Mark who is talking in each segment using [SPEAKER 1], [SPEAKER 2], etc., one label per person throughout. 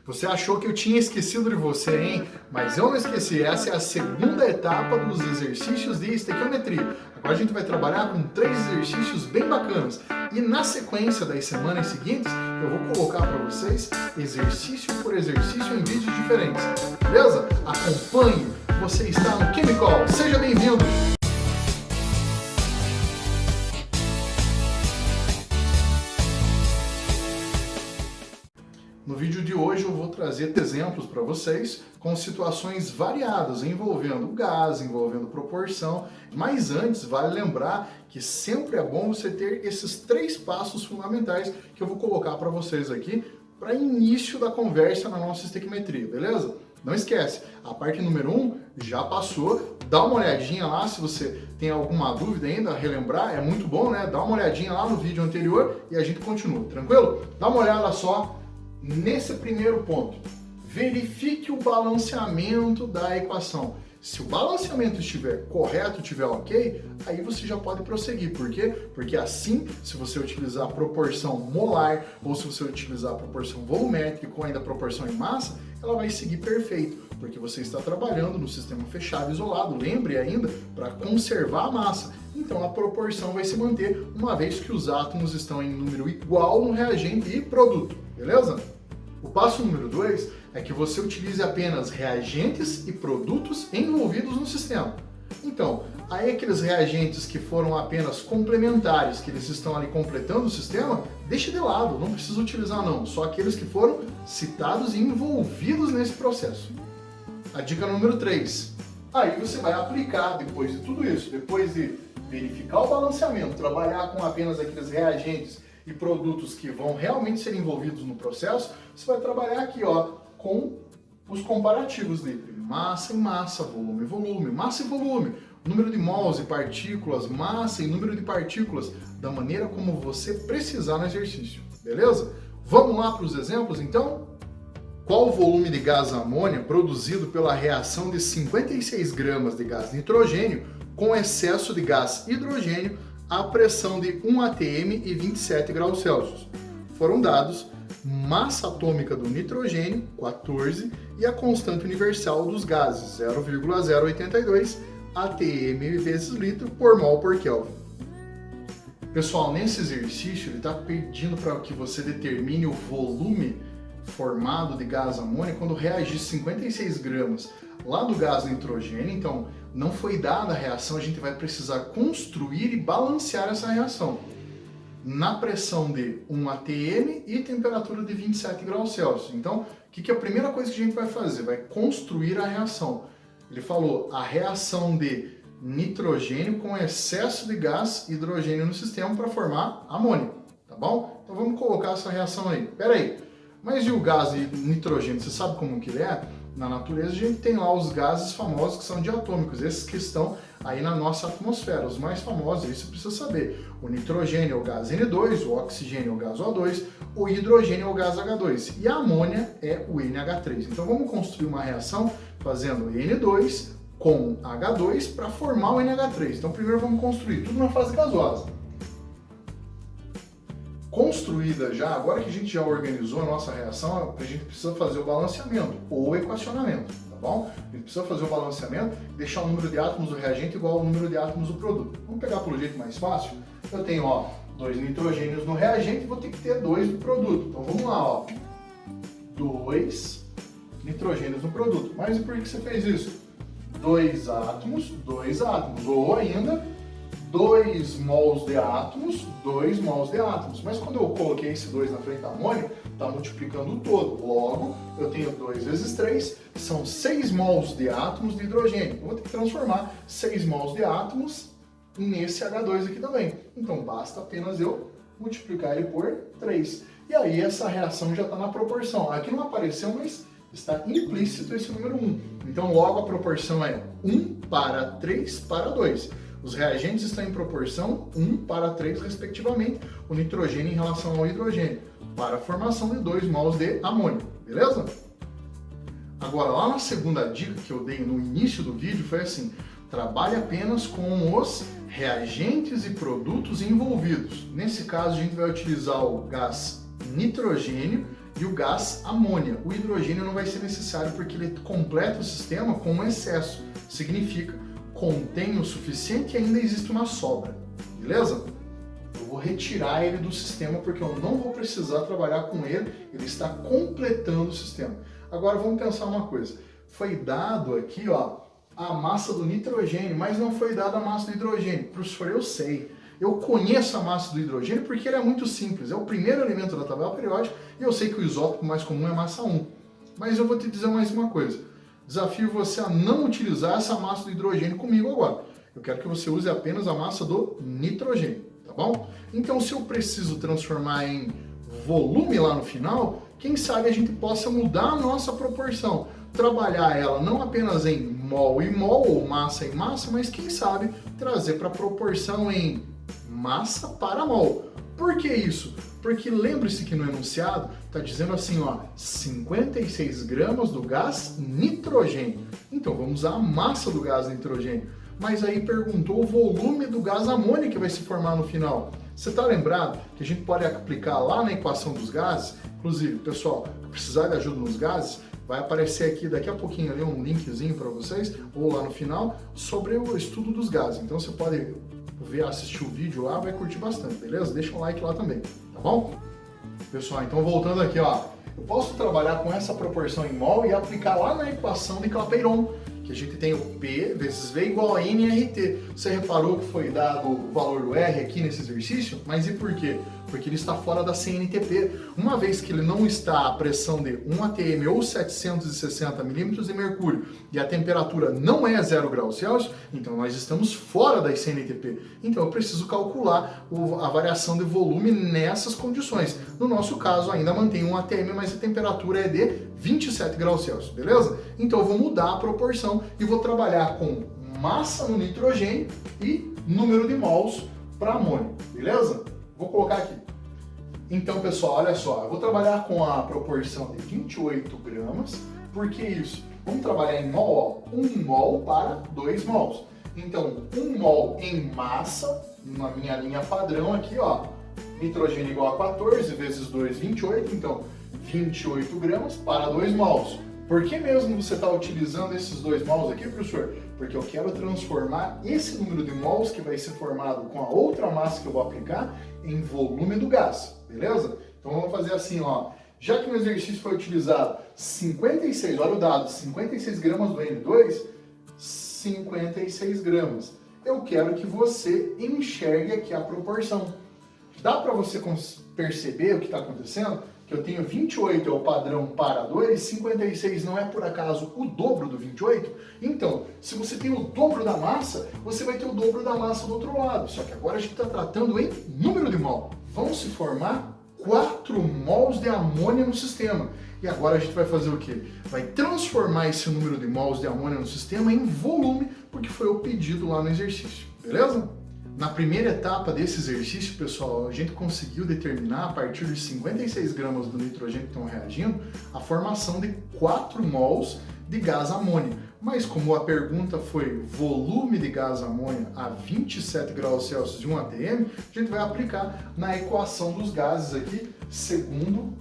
[SPEAKER 1] Você achou que eu tinha esquecido de você, hein? Mas eu não esqueci. Essa é a segunda etapa dos exercícios de estequiometria. Agora a gente vai trabalhar com 3 exercícios bem bacanas. E na sequência das semanas seguintes, eu vou colocar para vocês exercício por exercício em vídeos diferentes. Beleza? Acompanhe. Você está no Chemical. Seja bem-vindo! No vídeo de hoje eu vou trazer exemplos para vocês com situações variadas envolvendo gás, envolvendo proporção, mas antes vale lembrar que sempre é bom você ter esses 3 passos fundamentais que eu vou colocar para vocês aqui para início da conversa na nossa estequiometria, beleza? Não esquece, a parte número 1 já passou, dá uma olhadinha lá se você tem alguma dúvida ainda, relembrar, é muito bom, né? Dá uma olhadinha lá no vídeo anterior e a gente continua, tranquilo? Dá uma olhada só nesse primeiro ponto, verifique o balanceamento da equação. Se o balanceamento estiver correto, estiver ok, aí você já pode prosseguir. Por quê? Porque assim, se você utilizar a proporção molar ou se você utilizar a proporção volumétrica ou ainda a proporção em massa, ela vai seguir perfeito, porque você está trabalhando no sistema fechado isolado, lembre ainda, para conservar a massa. Então a proporção vai se manter, uma vez que os átomos estão em número igual no reagente e produto, beleza? O passo número 2 é que você utilize apenas reagentes e produtos envolvidos no sistema. Então, aí aqueles reagentes que foram apenas complementares, que eles estão ali completando o sistema, deixe de lado, não precisa utilizar não, só aqueles que foram citados e envolvidos nesse processo. A dica número 3, aí você vai aplicar depois de tudo isso, depois de verificar o balanceamento, trabalhar com apenas aqueles reagentes e produtos que vão realmente ser envolvidos no processo, você vai trabalhar aqui com os comparativos de massa em massa, volume e volume, massa e volume, número de mols e partículas, massa e número de partículas, da maneira como você precisar no exercício, beleza? Vamos lá para os exemplos então? Qual o volume de gás amônia produzido pela reação de 56 gramas de gás nitrogênio com excesso de gás hidrogênio a pressão de 1 atm e 27 graus Celsius? Foram dados massa atômica do nitrogênio, 14, e a constante universal dos gases, 0,082 atm vezes litro por mol por Kelvin. Pessoal, nesse exercício ele está pedindo para que você determine o volume formado de gás amônia quando reagir 56 gramas lá do gás nitrogênio. Então, não foi dada a reação, a gente vai precisar construir e balancear essa reação na pressão de 1 atm e temperatura de 27 graus Celsius. Então, o que é a primeira coisa que a gente vai fazer? Vai construir a reação. Ele falou a reação de nitrogênio com excesso de gás hidrogênio no sistema para formar amônia, tá bom? Então vamos colocar essa reação aí. Pera aí, mas e o gás nitrogênio, você sabe como que ele é? Na natureza a gente tem lá os gases famosos que são diatômicos, esses que estão aí na nossa atmosfera, os mais famosos, isso precisa saber. O nitrogênio é o gás N2, o oxigênio é o gás O2, o hidrogênio é o gás H2 e a amônia é o NH3. Então vamos construir uma reação fazendo N2 com H2 para formar o NH3. Então primeiro vamos construir tudo na fase gasosa. Construída já, agora que a gente já organizou a nossa reação, a gente precisa fazer o balanceamento ou o equacionamento, tá bom? A gente precisa fazer o balanceamento e deixar o número de átomos do reagente igual ao número de átomos do produto. Vamos pegar pelo jeito mais fácil? Eu tenho 2 nitrogênios no reagente e vou ter que ter 2 do produto. Então vamos lá, 2 nitrogênios no produto. Mas e por que você fez isso? 2 átomos, ou ainda 2 mols de átomos, 2 mols de átomos. Mas quando eu coloquei esse 2 na frente da amônia, está multiplicando o todo. Logo, eu tenho 2 vezes 3, são 6 mols de átomos de hidrogênio. Eu vou ter que transformar 6 mols de átomos nesse H2 aqui também. Então, basta apenas eu multiplicar ele por 3. E aí, essa reação já está na proporção. Aqui não apareceu, mas está implícito esse número 1. Então, logo, a proporção é 1 para 3 para 2. Os reagentes estão em proporção 1 para 3, respectivamente, o nitrogênio em relação ao hidrogênio, para a formação de 2 mols de amônia, beleza? Agora, lá na segunda dica que eu dei no início do vídeo, foi assim, trabalhe apenas com os reagentes e produtos envolvidos. Nesse caso, a gente vai utilizar o gás nitrogênio e o gás amônia. O hidrogênio não vai ser necessário porque ele completa o sistema com um excesso. Significa, contém o suficiente e ainda existe uma sobra. Beleza? Eu vou retirar ele do sistema porque eu não vou precisar trabalhar com ele. Ele está completando o sistema. Agora vamos pensar uma coisa. Foi dado aqui, ó, a massa do nitrogênio, mas não foi dada a massa do hidrogênio. Professor, eu sei. Eu conheço a massa do hidrogênio porque ele é muito simples. É o primeiro elemento da tabela periódica e eu sei que o isótopo mais comum é massa 1. Mas eu vou te dizer mais uma coisa. Desafio você a não utilizar essa massa do hidrogênio comigo agora. Eu quero que você use apenas a massa do nitrogênio, tá bom? Então, se eu preciso transformar em volume lá no final, quem sabe a gente possa mudar a nossa proporção. Trabalhar ela não apenas em mol e mol, ou massa em massa, mas quem sabe trazer para a proporção em massa para mol. Por que isso? Porque lembre-se que no enunciado está dizendo assim, ó, 56 gramas do gás nitrogênio. Então vamos usar a massa do gás nitrogênio. Mas aí perguntou o volume do gás amônia que vai se formar no final. Você está lembrado que a gente pode aplicar lá na equação dos gases? Inclusive, pessoal, precisar de ajuda nos gases, vai aparecer aqui daqui a pouquinho ali um linkzinho para vocês, ou lá no final, sobre o estudo dos gases. Então você pode assistir o vídeo lá, vai curtir bastante, beleza? Deixa um like lá também, tá bom? Pessoal, então voltando aqui, ó, eu posso trabalhar com essa proporção em mol e aplicar lá na equação de Clapeyron, que a gente tem o P vezes V igual a NRT. Você reparou que foi dado o valor do R aqui nesse exercício? Mas e por quê? Porque ele está fora da CNTP. Uma vez que ele não está a pressão de 1 atm ou 760 milímetros de mercúrio e a temperatura não é 0 graus Celsius, então nós estamos fora da CNTP. Então eu preciso calcular a variação de volume nessas condições. No nosso caso ainda mantém 1 atm, mas a temperatura é de 27 graus Celsius, beleza? Então eu vou mudar a proporção e vou trabalhar com massa no nitrogênio e número de mols para amônio, beleza? Vou colocar aqui. Então, pessoal, olha só, eu vou trabalhar com a proporção de 28 gramas, porque isso? Vamos trabalhar em mol, ó, 1 mol para 2 mols. Então, 1 mol em massa, na minha linha padrão aqui, ó, nitrogênio igual a 14 vezes 2, 28, então 28 gramas para 2 mols. Por que mesmo você está utilizando esses 2 mols aqui, professor? Porque eu quero transformar esse número de mols que vai ser formado com a outra massa que eu vou aplicar em volume do gás, beleza? Então vamos fazer assim, ó. Já que no exercício foi utilizado 56, olha o dado, 56 gramas do N2, 56 gramas. Eu quero que você enxergue aqui a proporção. Dá para você perceber o que está acontecendo? Que eu tenho 28 é o padrão para 2, 56 não é por acaso o dobro do 28? Então, se você tem o dobro da massa, você vai ter o dobro da massa do outro lado. Só que agora a gente está tratando em número de mol. Vão se formar 4 mols de amônia no sistema. E agora a gente vai fazer o quê? Vai transformar esse número de mols de amônia no sistema em volume, porque foi o pedido lá no exercício. Beleza? Na primeira etapa desse exercício, pessoal, a gente conseguiu determinar, a partir de 56 gramas do nitrogênio que estão reagindo, a formação de 4 mols de gás amônia. Mas como a pergunta foi volume de gás amônia a 27 graus Celsius de 1 atm, a gente vai aplicar na equação dos gases aqui, segundo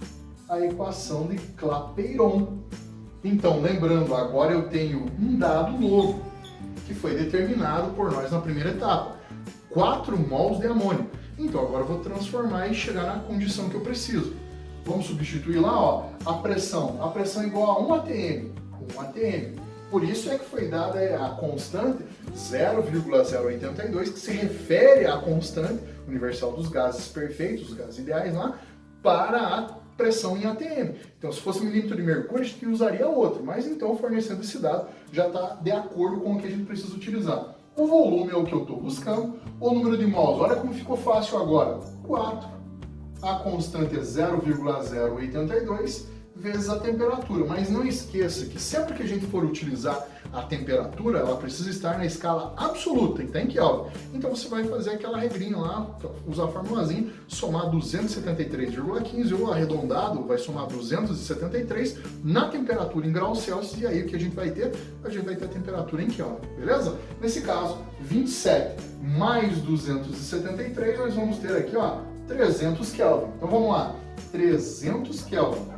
[SPEAKER 1] a equação de Clapeyron. Então, lembrando, agora eu tenho um dado novo, que foi determinado por nós na primeira etapa. 4 mols de amônio. Então agora eu vou transformar e chegar na condição que eu preciso. Vamos substituir lá, ó, a pressão é igual a 1 atm, 1 atm. Por isso é que foi dada a constante 0,082, que se refere à constante universal dos gases perfeitos, os gases ideais lá, para a pressão em atm. Então, se fosse milímetro de mercúrio, a gente usaria outro, mas então, fornecendo esse dado, já está de acordo com o que a gente precisa utilizar. O volume é o que eu estou buscando, o número de mols, olha como ficou fácil agora, 4. A constante é 0,082 vezes a temperatura, mas não esqueça que sempre que a gente for utilizar a temperatura, ela precisa estar na escala absoluta, está em Kelvin. Então você vai fazer aquela regrinha lá, usar a formulazinha, somar 273,15 ou arredondado, vai somar 273 na temperatura em graus Celsius, e aí o que a gente vai ter? A gente vai ter a temperatura em Kelvin, beleza? Nesse caso, 27 mais 273, nós vamos ter aqui, ó, 300 Kelvin. Então vamos lá, 300 Kelvin.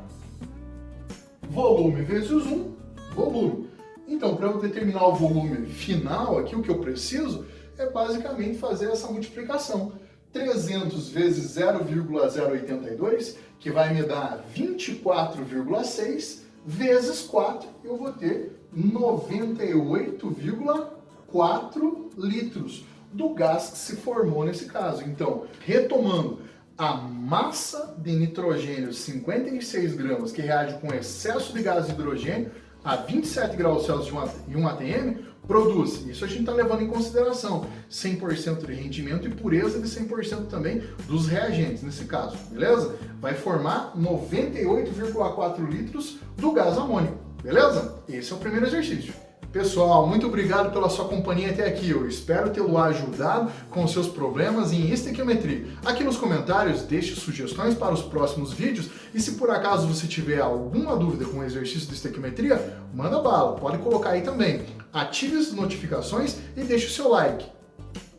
[SPEAKER 1] volume vezes 1, volume. Então, para eu determinar o volume final aqui, o que eu preciso é basicamente fazer essa multiplicação. 300 vezes 0,082, que vai me dar 24,6, vezes 4, eu vou ter 98,4 litros do gás que se formou nesse caso. Então, retomando, a massa de nitrogênio, 56 gramas, que reage com excesso de gás de hidrogênio a 27 graus Celsius em 1 atm, produz, isso a gente está levando em consideração, 100% de rendimento e pureza de 100% também dos reagentes, nesse caso, beleza? Vai formar 98,4 litros do gás amônico, beleza? Esse é o primeiro exercício. Pessoal, muito obrigado pela sua companhia até aqui. Eu espero tê-lo ajudado com seus problemas em estequiometria. Aqui nos comentários, deixe sugestões para os próximos vídeos e se por acaso você tiver alguma dúvida com o exercício de estequiometria, manda bala, pode colocar aí também. Ative as notificações e deixe o seu like.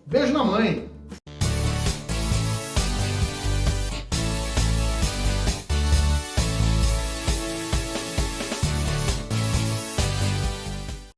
[SPEAKER 1] Beijo na mãe!